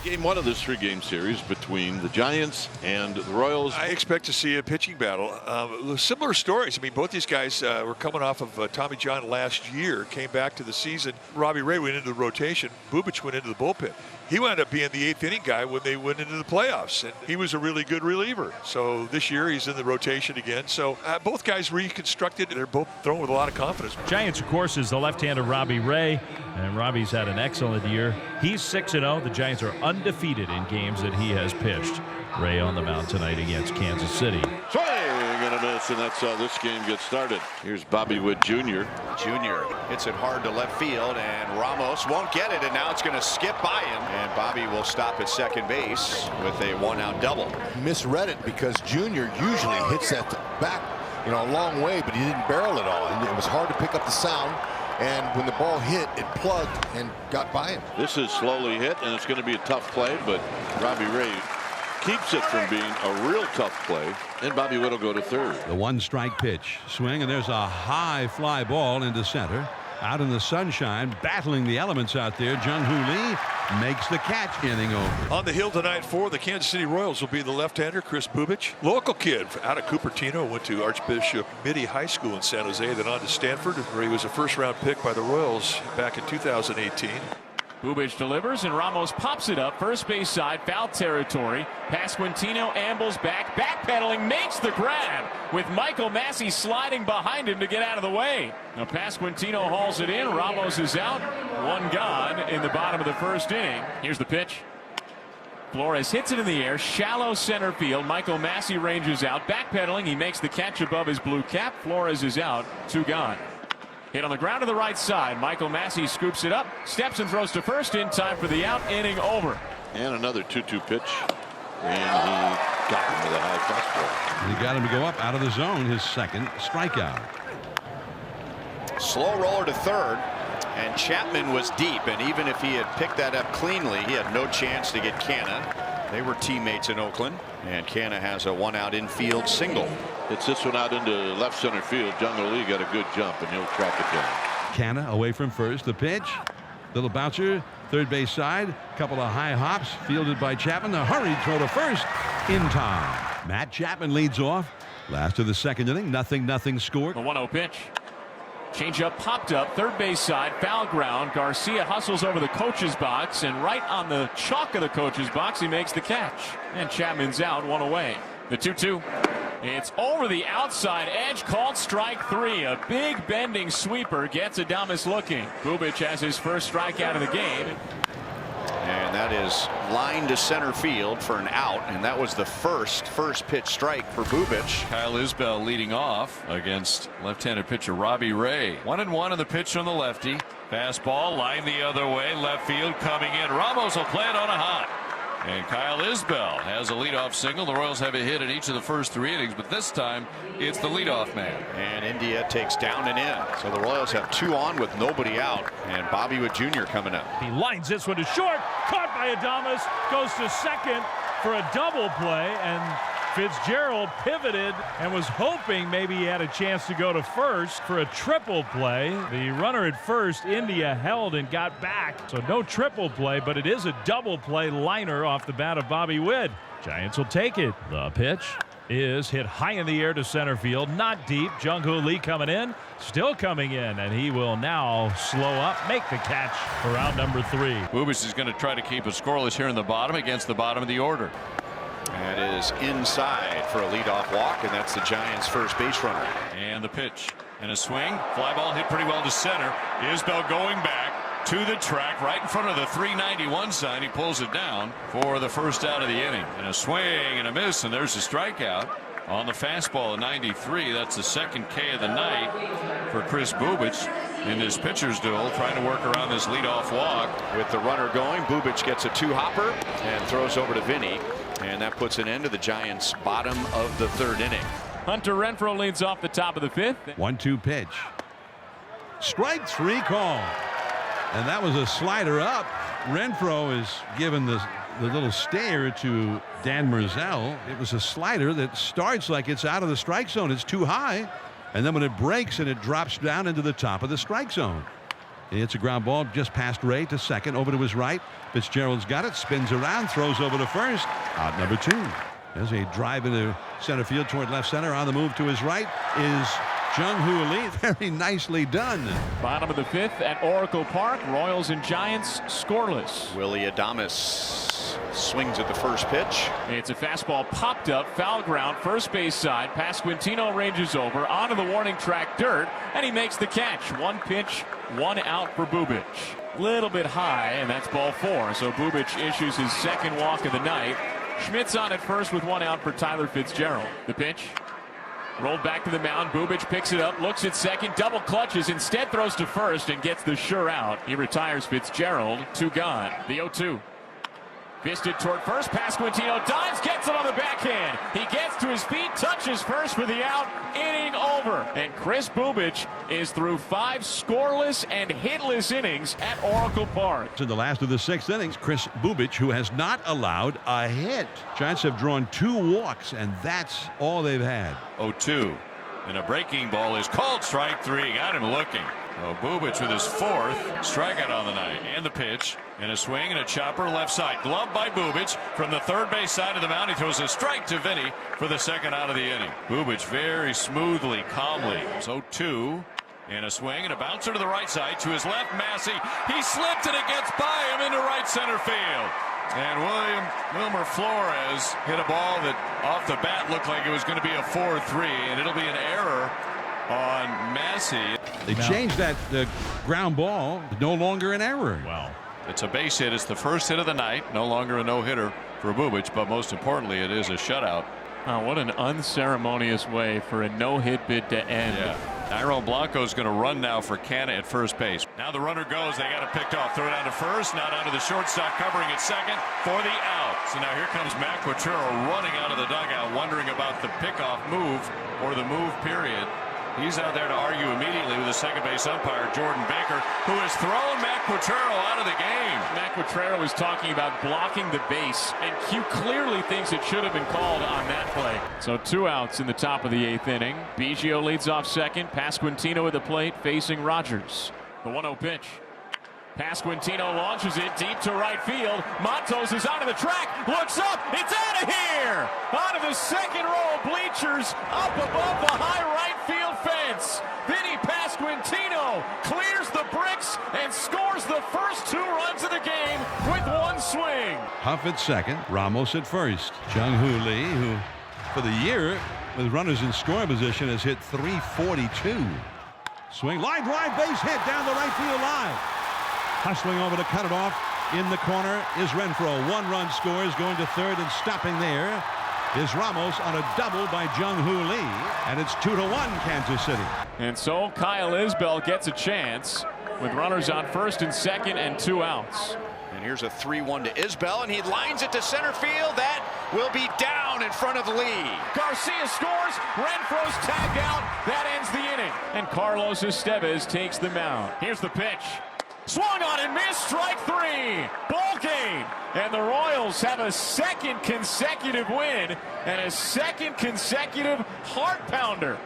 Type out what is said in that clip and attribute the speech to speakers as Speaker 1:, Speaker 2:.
Speaker 1: Game one of this 3-game series between the Giants and the Royals.
Speaker 2: I expect to see a pitching battle. Similar stories. I mean, both these guys were coming off of Tommy John last year, came back to the season. Robbie Ray went into the rotation. Bubich went into the bullpen. He wound up being the 8th inning guy when they went into the playoffs, and he was a really good reliever. So this year he's in the rotation again. So both guys reconstructed. They're both throwing with a lot of confidence.
Speaker 3: Giants, of course, is the left-hander Robbie Ray, and Robbie's had an excellent year. He's 6-0. The Giants are undefeated in games that he has pitched. Ray on the mound tonight against Kansas City.
Speaker 1: Swing and a miss, and that's how this game gets started. Here's Bobby Wood Jr.
Speaker 4: Jr. hits it hard to left field, and Ramos won't get it, and now it's going to skip by him. And Bobby will stop at second base with a 1-out double.
Speaker 5: Misread it because Jr. usually hits that back, a long way, but he didn't barrel it all. And it was hard to pick up the sound. And when the ball hit, it plugged and got by him.
Speaker 1: This is slowly hit, and it's going to be a tough play, but Robbie Ray keeps it from being a real tough play, and Bobby Wood will go to third.
Speaker 6: The 1-strike pitch. Swing, and there's a high fly ball into center. Out in the sunshine, battling the elements out there. Jung-Hoo Lee makes the catch, inning over.
Speaker 2: On the hill tonight for the Kansas City Royals will be the left-hander Chris Bubich. Local kid out of Cupertino, went to Archbishop Mitty High School in San Jose, then on to Stanford, where he was a first-round pick by the Royals back in 2018.
Speaker 7: Bubich delivers, and Ramos pops it up first base side, foul territory. Pasquantino ambles back, backpedaling, makes the grab with Michael Massey sliding behind him to get out of the way. Now Pasquantino hauls it in. Ramos is out. One gone in the bottom of the first inning. Here's the pitch. Flores hits it in the air, shallow center field. Michael Massey ranges out, backpedaling. He makes the catch above his blue cap. Flores is out. 2 gone. Hit on the ground to the right side. Michael Massey scoops it up, steps and throws to first in time for the out. Inning over.
Speaker 1: And another 2-2 pitch. And he got him with a high fastball.
Speaker 6: He got him to go up out of the zone, his second strikeout.
Speaker 4: Slow roller to third, and Chapman was deep, and even if he had picked that up cleanly, he had no chance to get Canna. They were teammates in Oakland, and Canna has a 1-out infield single.
Speaker 1: It's this one out into left center field. Jung-Hoo Lee got a good jump, and he'll track it down.
Speaker 6: Canna away from first. The pitch. Little bouncer. Third base side. Couple of high hops fielded by Chapman. The hurried throw to first in time. Matt Chapman leads off. Last of the second inning. 0-0 score.
Speaker 7: The 1-0 pitch. Changeup popped up, third base side, foul ground. Garcia hustles over the coach's box, and right on the chalk of the coach's box, he makes the catch. And Chapman's out, 1 away. The 2-2. It's over the outside edge, called strike 3. A big bending sweeper gets Adames looking. Bubich has his first strikeout of the game.
Speaker 4: And that is line to center field for an out, and that was the first pitch strike for Bubich.
Speaker 8: Kyle Isbell leading off against left-handed pitcher Robbie Ray. 1-1 on the pitch on the lefty. Fastball line the other way, left field coming in. Ramos will play it on a hot. And Kyle Isbell has a leadoff single. The Royals have a hit in each of the first 3 innings, but this time it's the leadoff man.
Speaker 4: And India takes down and in. So the Royals have 2 on with nobody out, and Bobby Wood Jr. coming up.
Speaker 3: He lines this one to short, caught by Adames, goes to second for a double play, and Fitzgerald pivoted and was hoping maybe he had a chance to go to first for a triple play. The runner at first, India held and got back, so no triple play, but it is a double play liner off the bat of Bobby Wood. Giants will take it. The pitch is hit high in the air to center field, not deep. Jung-Hoo Lee coming in, still coming in, and he will now slow up, make the catch for round number 3.
Speaker 8: Bubich is going to try to keep it scoreless here in the bottom against the bottom of the order.
Speaker 4: That is inside for a leadoff walk, and that's the Giants' first base runner.
Speaker 8: And the pitch and a swing. Fly ball hit pretty well to center. Isbell going back to the track right in front of the 391 sign. He pulls it down for the first out of the inning. And a swing and a miss, and there's a strikeout on the fastball at 93. That's the second K of the night for Chris Bubich in this pitcher's duel, trying to work around this leadoff walk.
Speaker 4: With the runner going, Bubich gets a 2-hopper and throws over to Vinny. And that puts an end to the Giants' bottom of the 3rd inning.
Speaker 7: Hunter Renfroe leads off the top of the 5th.
Speaker 6: 1-2 pitch. Strike 3 call. And that was a slider up. Renfroe is given the little stare to Dan Merzel. It was a slider that starts like it's out of the strike zone. It's too high. And then when it breaks and it drops down into the top of the strike zone. It's a ground ball just past Ray to second, over to his right. Fitzgerald's got it, spins around, throws over to first. Out number 2. There's a drive into center field toward left center. On the move to his right is Jung-Hoo Lee. Very nicely done.
Speaker 7: Bottom of the 5th at Oracle Park. Royals and Giants scoreless.
Speaker 4: Willie Adames swings at the first pitch.
Speaker 7: It's a fastball popped up, foul ground, first base side. Pasquantino ranges over onto the warning track dirt, and he makes the catch. 1 pitch, 1 out for Bubich. Little bit high, and that's ball 4. So Bubich issues his second walk of the night. Schmidt's on at first with 1 out for Tyler Fitzgerald. The pitch. Rolled back to the mound. Bubich picks it up, looks at second, double clutches, instead throws to first and gets the sure out. He retires Fitzgerald. 2 gone. The 0-2. Fisted toward first. Pasquantino dives, gets it on the backhand. He gets to his feet, touches first for the out. Inning over. And Chris Bubich is through 5 scoreless and hitless innings at Oracle Park.
Speaker 6: In the last of the 6th innings, Chris Bubich, who has not allowed a hit. Giants have drawn 2 walks, and that's all they've had.
Speaker 8: 0-2. And a breaking ball is called strike 3. Got him looking. So Bubich with his 4th strikeout on the night. And the pitch. And a swing and a chopper left side. Gloved by Bubich from the third base side of the mound. He throws a strike to Vinny for the 2nd out of the inning. Bubich very smoothly, calmly. So 2. And a swing and a bouncer to the right side. To his left, Massey. He slipped and it gets by him into right center field. And Wilmer Flores hit a ball that off the bat looked like it was going to be a 4-3. And it'll be an error on Massey.
Speaker 6: They changed that ground ball. No longer an error.
Speaker 3: Wow.
Speaker 8: It's a base hit. It's the first hit of the night. No longer a no-hitter for Bubich, but most importantly, it is a shutout.
Speaker 7: Oh, what an unceremonious way for a no-hit bid to end.
Speaker 8: Yeah. Nairo Blanco's going to run now for Canna at first base. Now the runner goes. They got it picked off. Throw it down to first. Now down to the shortstop, covering at second for the out. So now here comes Matt Quatrero running out of the dugout, wondering about the pickoff move or the move period. He's out there to argue immediately with the second base umpire, Jordan Baker, who has thrown Matt Quatrero out of the game.
Speaker 7: Matt Quatrero was talking about blocking the base, and Q clearly thinks it should have been called on that play. So 2 outs in the top of the 8th inning. Biggio leads off second. Pasquantino at the plate facing Rogers. The 1-0 pitch. Pasquantino launches it deep to right field. Matos is onto the track, looks up, it's out of here! Onto the second row of bleachers, up above the high right field fence. Vinny Pasquantino clears the bricks and scores the first 2 runs of the game with 1 swing.
Speaker 6: Huff at second, Ramos at first. Jung-Hoo Lee, who for the year with runners in scoring position has hit .342. Swing, line drive, base hit down the right field line. Hustling over to cut it off in the corner is Renfroe. 1 run scores, going to third and stopping there is Ramos on a double by Jung-Hoo Lee, and it's 2-1 Kansas City.
Speaker 7: And so Kyle Isbell gets a chance with runners on first and second and 2 outs.
Speaker 4: And here's a 3-1 to Isbell, and he lines it to center field. That will be down in front of Lee.
Speaker 7: Garcia scores. Renfroe's tagged out. That ends the inning. And Carlos Estevez takes the mound. Here's the pitch. Swung on and missed. Strike 3. Ball game. And the Royals have a 2nd consecutive win and a 2nd consecutive heart pounder.